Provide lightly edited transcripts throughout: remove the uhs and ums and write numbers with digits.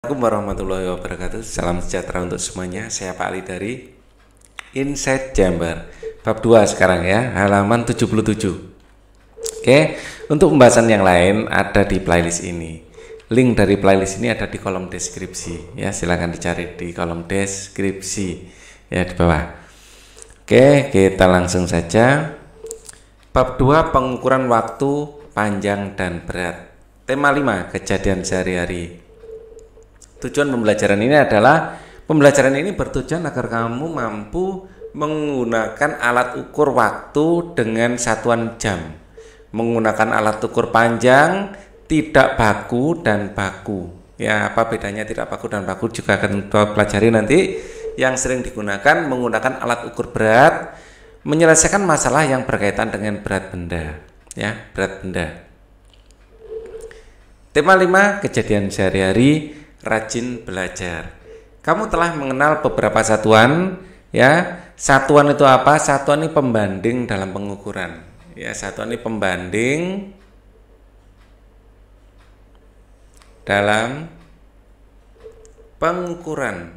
Assalamualaikum warahmatullahi wabarakatuh. Salam sejahtera untuk semuanya. Saya Pak Ali dari Insight Jambar. Bab 2 sekarang ya, halaman 77. Oke, untuk pembahasan yang lain ada di playlist ini. Link dari playlist ini ada di kolom deskripsi ya, silakan dicari di kolom deskripsi ya di bawah. Oke, kita langsung saja. Bab 2 pengukuran waktu panjang dan berat. Tema 5 kejadian sehari-hari. Tujuan pembelajaran ini adalah pembelajaran ini bertujuan agar kamu mampu menggunakan alat ukur waktu dengan satuan jam, menggunakan alat ukur panjang, tidak baku dan baku. Ya, apa bedanya tidak baku dan baku juga akan kita pelajari nanti. Yang sering digunakan menggunakan alat ukur berat, menyelesaikan masalah yang berkaitan dengan berat benda. Ya, berat benda. Tema 5 kejadian sehari-hari. Rajin belajar. Kamu telah mengenal beberapa satuan ya. Satuan itu apa? Satuan ini pembanding dalam pengukuran. Ya, satuan ini pembanding dalam pengukuran.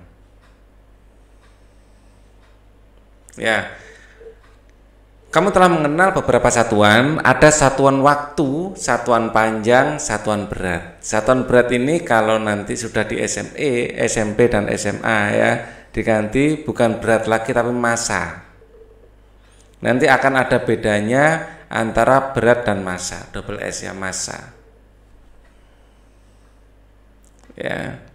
Ya. Kamu telah mengenal beberapa satuan, ada satuan waktu, satuan panjang, satuan berat. Satuan berat ini kalau nanti sudah di SMA, SMP dan SMA ya, diganti bukan berat lagi tapi massa. Nanti akan ada bedanya antara berat dan massa, double S ya, massa. Ya.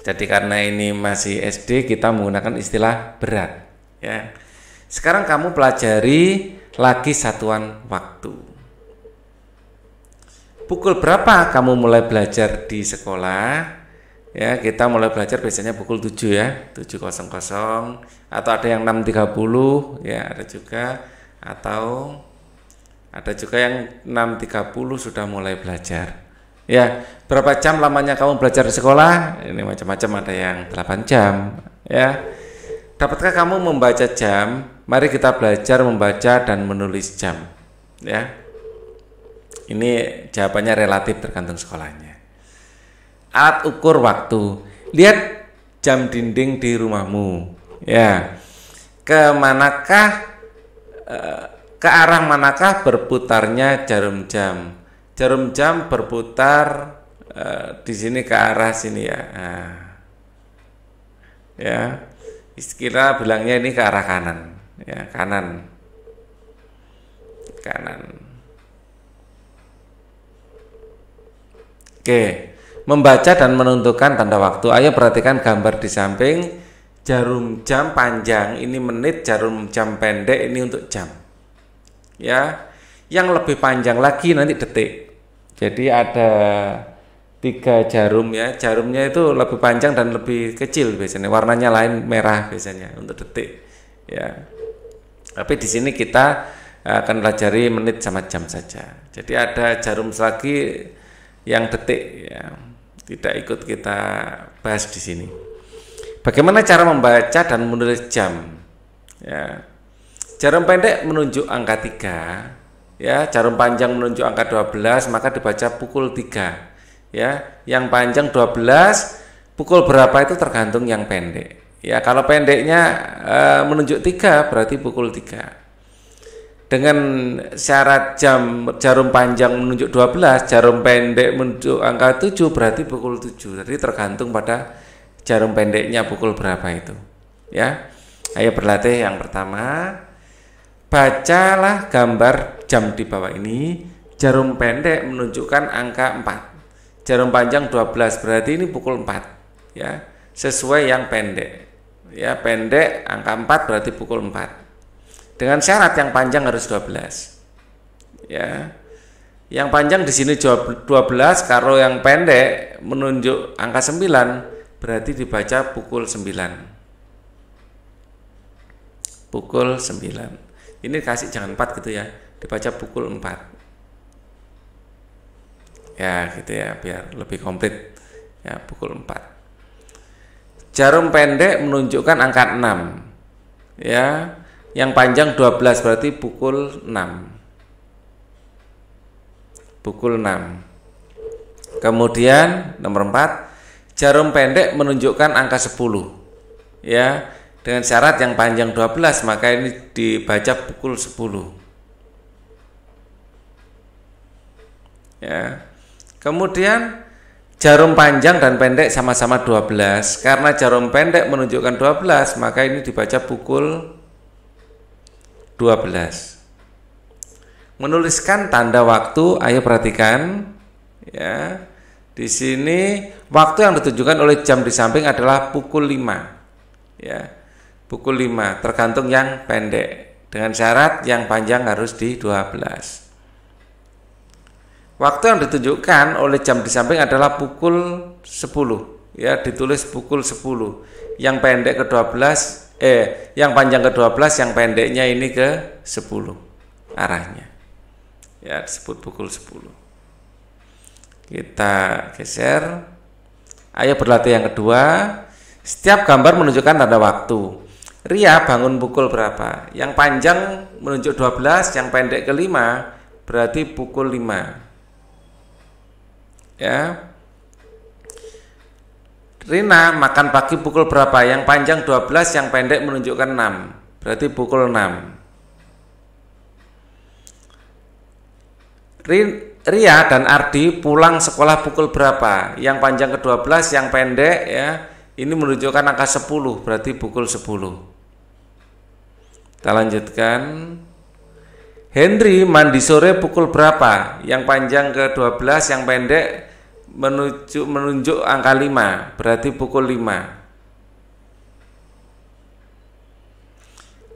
Jadi karena ini masih SD, kita menggunakan istilah berat, ya. Sekarang kamu pelajari lagi satuan waktu. Pukul berapa kamu mulai belajar di sekolah? Ya, kita mulai belajar biasanya pukul 7 ya, 7.00 atau ada yang 6.30 ya, ada juga, atau ada juga yang 6.30 sudah mulai belajar. Ya, berapa jam lamanya kamu belajar di sekolah? Ini macam-macam, ada yang 8 jam ya. Dapatkah kamu membaca jam? Mari kita belajar membaca dan menulis jam. Ya. Ini jawabannya relatif tergantung sekolahnya. Alat ukur waktu. Lihat jam dinding di rumahmu. Ya. Ke arah manakah berputarnya jarum jam? Jarum jam berputar di sini ke arah sini ya. Nah. Ya. Istilah bilangnya ini ke arah kanan. Ya, kanan. Oke, membaca dan menentukan tanda waktu. Ayo perhatikan gambar di samping. Jarum jam panjang ini menit, jarum jam pendek ini untuk jam. Ya, yang lebih panjang lagi nanti detik. Jadi ada 3 jarum ya. Jarumnya itu lebih panjang dan lebih kecil biasanya. Warnanya lain, merah biasanya untuk detik. Ya. Tapi di sini kita akan pelajari menit sama jam saja. Jadi ada jarum lagi yang detik ya. Tidak ikut kita bahas di sini. Bagaimana cara membaca dan menulis jam? Ya. Jarum pendek menunjuk angka 3, ya. Jarum panjang menunjuk angka 12, maka dibaca pukul 3. Ya, yang panjang 12, pukul berapa itu tergantung yang pendek. Ya, kalau pendeknya menunjuk 3 berarti pukul 3. Dengan syarat jarum panjang menunjuk 12, jarum pendek menunjuk angka 7 berarti pukul 7. Jadi tergantung pada jarum pendeknya pukul berapa itu. Ya. Ayo berlatih yang pertama. Bacalah gambar jam di bawah ini. Jarum pendek menunjukkan angka 4. Jarum panjang 12 berarti ini pukul 4 ya, sesuai yang pendek. Ya, pendek angka 4 berarti pukul 4. Dengan syarat yang panjang harus 12. Ya. Yang panjang di sini 12, kalau yang pendek menunjuk angka 9 berarti dibaca pukul 9. Pukul 9. Ini kasih jangan 4 gitu ya, dibaca pukul 4. Ya, gitu ya, biar lebih komplit. Ya, pukul 4. Jarum pendek menunjukkan angka 6. Ya, yang panjang 12 berarti pukul 6. Pukul 6. Kemudian nomor 4, jarum pendek menunjukkan angka 10. Ya, dengan syarat yang panjang 12, maka ini dibaca pukul 10. Ya. Kemudian jarum panjang dan pendek sama-sama 12. Karena jarum pendek menunjukkan 12, maka ini dibaca pukul 12. Menuliskan tanda waktu, ayo perhatikan ya. Di sini waktu yang ditunjukkan oleh jam di samping adalah pukul 5. Ya. Pukul 5 tergantung yang pendek. Dengan syarat yang panjang harus di 12. Waktu yang ditunjukkan oleh jam di samping adalah pukul 10. Ya, ditulis pukul 10. Yang pendek ke 12, yang panjang ke 12, yang pendeknya ini ke 10 arahnya. Ya, disebut pukul 10. Kita geser. Ayo berlatih yang kedua. Setiap gambar menunjukkan tanda waktu. Ria bangun pukul berapa? Yang panjang menunjuk 12, yang pendek ke 5, berarti pukul 5. Ya. Rina makan pagi pukul berapa? Yang panjang 12, yang pendek menunjukkan 6, berarti pukul 6. Ria dan Ardi pulang sekolah pukul berapa? Yang panjang ke 12, yang pendek ya, ini menunjukkan angka 10, berarti pukul 10. Kita lanjutkan. Henry mandi sore pukul berapa? Yang panjang ke 12, yang pendek menunjuk angka 5, berarti pukul 5.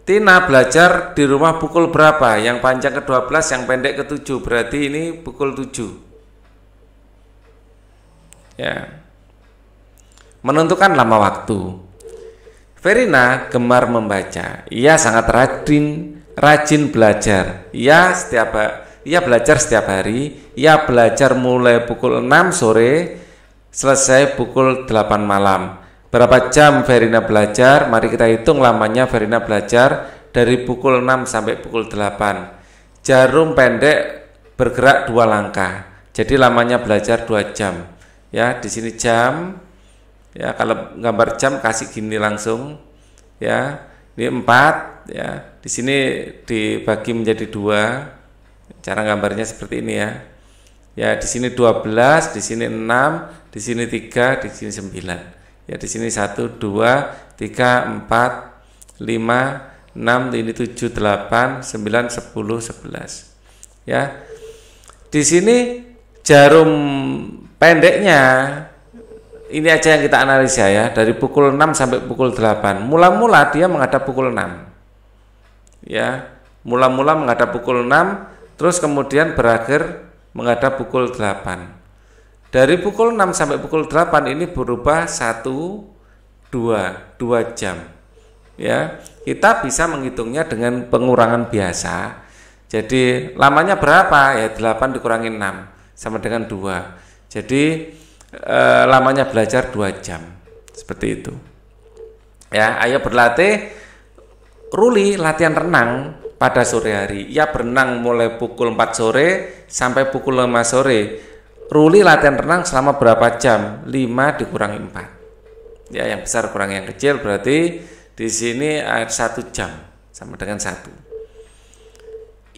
Tina belajar di rumah pukul berapa? Yang panjang ke 12, yang pendek ke 7, berarti ini pukul 7. Ya. Menentukan lama waktu. Verina gemar membaca. Ia sangat rajin belajar. Ia belajar setiap hari. Ia belajar mulai pukul 6 sore, selesai pukul 8 malam. Berapa jam Verina belajar? Mari kita hitung lamanya Verina belajar dari pukul 6 sampai pukul 8. Jarum pendek bergerak 2 langkah. Jadi lamanya belajar 2 jam. Ya, di sini jam. Ya, kalau gambar jam kasih gini langsung. Ya, ini 4 ya. Di sini dibagi menjadi 2. Cara gambarnya seperti ini ya. Ya, di sini 12, di sini 6, di sini 3, di sini 9. Ya, di sini 1 2 3 4 5 6, ini 7 8 9 10 11. Ya. Di sini jarum pendeknya ini aja yang kita analisa ya, dari pukul 6 sampai pukul 8. Mula-mula dia menghadap pukul 6. Ya, mula-mula menghadap pukul 6, terus kemudian berakhir menghadap pukul 8. Dari pukul 6 sampai pukul 8 ini berubah 1 2 jam. Ya, kita bisa menghitungnya dengan pengurangan biasa. Jadi lamanya berapa? Ya 8 dikurangi 6 sama dengan 2. Jadi lamanya belajar 2 jam. Seperti itu. Ya, ayo berlatih. Ruli latihan renang pada sore hari. Ia berenang mulai pukul 4 sore sampai pukul 5 sore. Ruli latihan renang selama berapa jam? 5 dikurangi 4. Ya, yang besar kurang yang kecil, berarti di sini 1 jam sama dengan 1.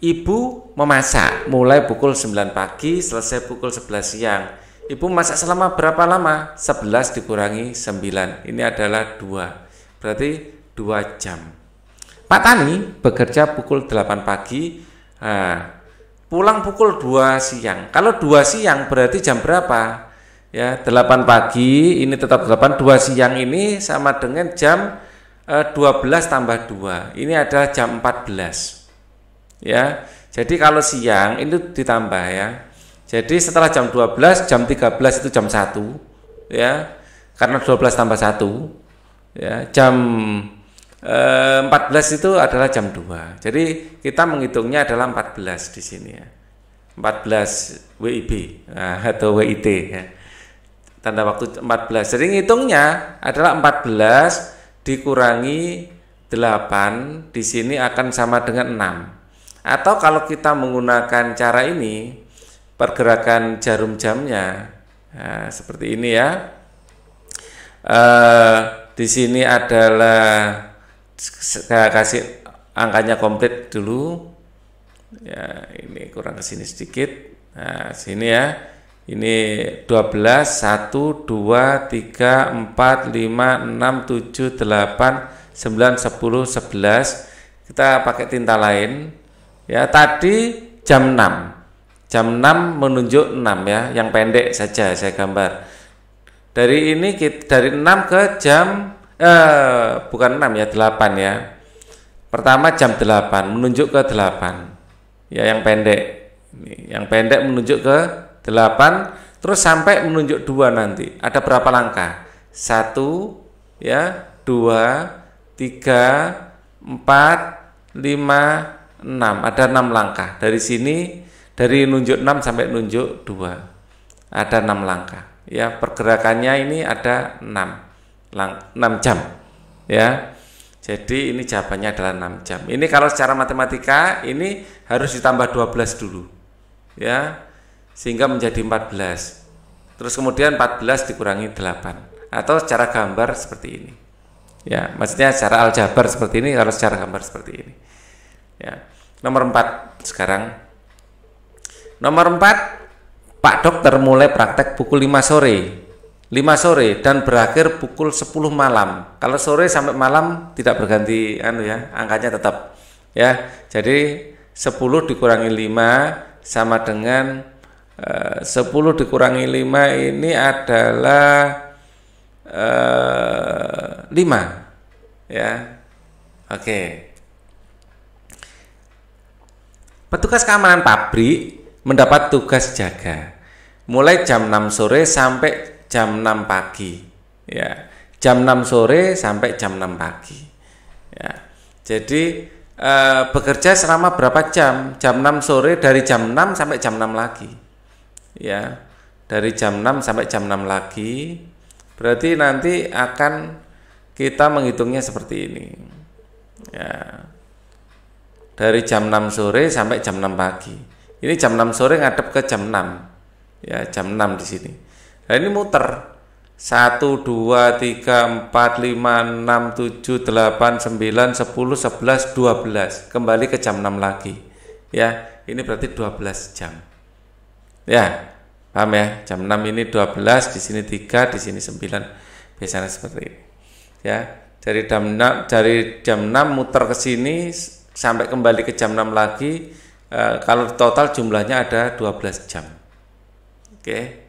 Ibu memasak mulai pukul 9 pagi selesai pukul 11 siang. Ibu masak selama berapa lama? 11 dikurangi 9. Ini adalah 2. Berarti 2 jam. Pak Tani bekerja pukul 8 pagi. Pulang pukul 2 siang. Kalau 2 siang berarti jam berapa? Ya, 8 pagi ini tetap 8. 2 siang ini sama dengan jam 12 tambah 2. Ini adalah jam 14. Ya. Jadi kalau siang itu ditambah ya. Jadi setelah jam 12, jam 13 itu jam 1 ya. Karena 12 tambah 1 ya, jam 14 itu adalah jam 2. Jadi kita menghitungnya adalah 14 di sini ya. 14 WIB atau WIT ya. Tanda waktu 14. Jadi ngitungnya adalah 14 dikurangi 8 di sini akan sama dengan 6. Atau kalau kita menggunakan cara ini, pergerakan jarum jamnya Nah, seperti ini ya. Di sini adalah saya kasih angkanya komplit dulu. Ya, ini kurang ke sini sedikit. Nah, sini ya. Ini 12, 1, 2, 3, 4, 5, 6, 7, 8, 9, 10, 11. Kita pakai tinta lain. Ya, tadi jam 6. Jam 6 menunjuk 6 ya, yang pendek saja saya gambar. Dari ini dari 6 ke jam bukan 6 ya, 8 ya. Pertama jam 8 menunjuk ke 8. Ya, yang pendek. Ini, yang pendek menunjuk ke 8 terus sampai menunjuk 2 nanti. Ada berapa langkah? 1 ya, 2, 3, 4, 5, 6. Ada 6 langkah. Dari sini dari nunjuk 6 sampai nunjuk 2. Ada 6 langkah. Ya, pergerakannya ini ada 6 jam. Ya. Jadi ini jawabannya adalah 6 jam. Ini kalau secara matematika ini harus ditambah 12 dulu. Ya. Sehingga menjadi 14. Terus kemudian 14 dikurangi 8. Atau secara gambar seperti ini. Ya, maksudnya secara aljabar seperti ini, kalau secara gambar seperti ini. Ya. Nomor 4 sekarang. Nomor 4, Pak Dokter mulai praktek pukul 5 sore. 5 sore dan berakhir pukul 10 malam. Kalau sore sampai malam tidak berganti angkanya tetap. Ya. Jadi 10 dikurangi 5 sama dengan 10 dikurangi 5 ini adalah 5. Ya. Oke. Petugas keamanan pabrik mendapat tugas jaga mulai jam 6 sore sampai jam 6 pagi. Ya. Jam 6 sore sampai jam 6 pagi. Ya. Jadi bekerja selama berapa jam? Jam 6 sore dari jam 6 sampai jam 6 lagi. Ya, dari jam 6 sampai jam 6 lagi. Berarti nanti akan kita menghitungnya seperti ini. Ya. Dari jam 6 sore sampai jam 6 pagi. Ini jam 6 sore ngadep ke jam 6. Ya, jam 6 di sini. Nah, ini muter. 1 2 3 4 5 6 7 8 9 10 11 12. Kembali ke jam 6 lagi. Ya, ini berarti 12 jam. Ya, paham ya? Jam 6 ini 12, di sini 3, di sini 9. Biasanya seperti ini. Ya, dari jam 6 muter ke sini sampai kembali ke jam 6 lagi. Kalau total jumlahnya ada 12 jam. Oke.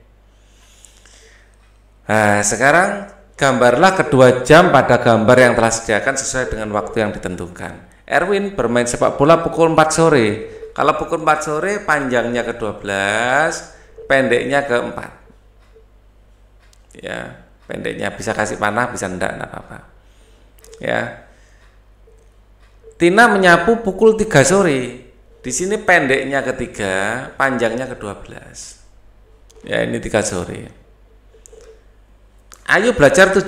Nah, sekarang gambarlah kedua jam pada gambar yang telah disediakan sesuai dengan waktu yang ditentukan. Erwin bermain sepak bola pukul 4 sore. Kalau pukul 4 sore panjangnya ke 12, pendeknya ke 4. Ya, pendeknya bisa kasih panah, bisa enggak apa-apa. Ya. Tina menyapu pukul 3 sore. Di sini pendeknya ke 3, panjangnya ke 12. Ya, ini 3 sore. Ayo belajar 7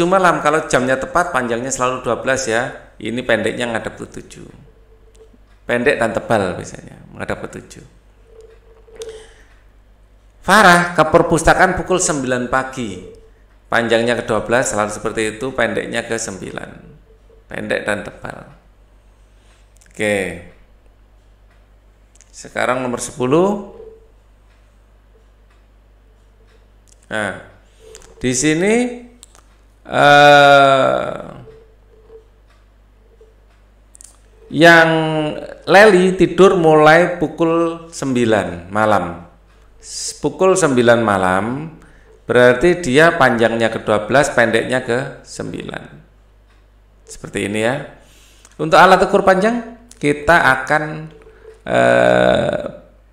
malam. Kalau jamnya tepat, panjangnya selalu 12 ya. Ini pendeknya ngadep ke 7. Pendek dan tebal biasanya menghadap ke 7. Farah ke perpustakaan pukul 9 pagi. Panjangnya ke 12 selalu seperti itu, pendeknya ke 9. Pendek dan tebal. Oke. Sekarang nomor 10. Nah, di sini yang Leli tidur mulai pukul 9 malam. Pukul 9 malam berarti dia panjangnya ke 12, pendeknya ke 9. Seperti ini ya. Untuk alat ukur panjang kita akan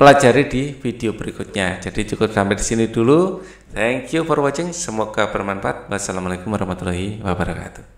pelajari di video berikutnya. Jadi cukup sampai di sini dulu. Thank you for watching. Semoga bermanfaat. Wassalamualaikum warahmatullahi wabarakatuh.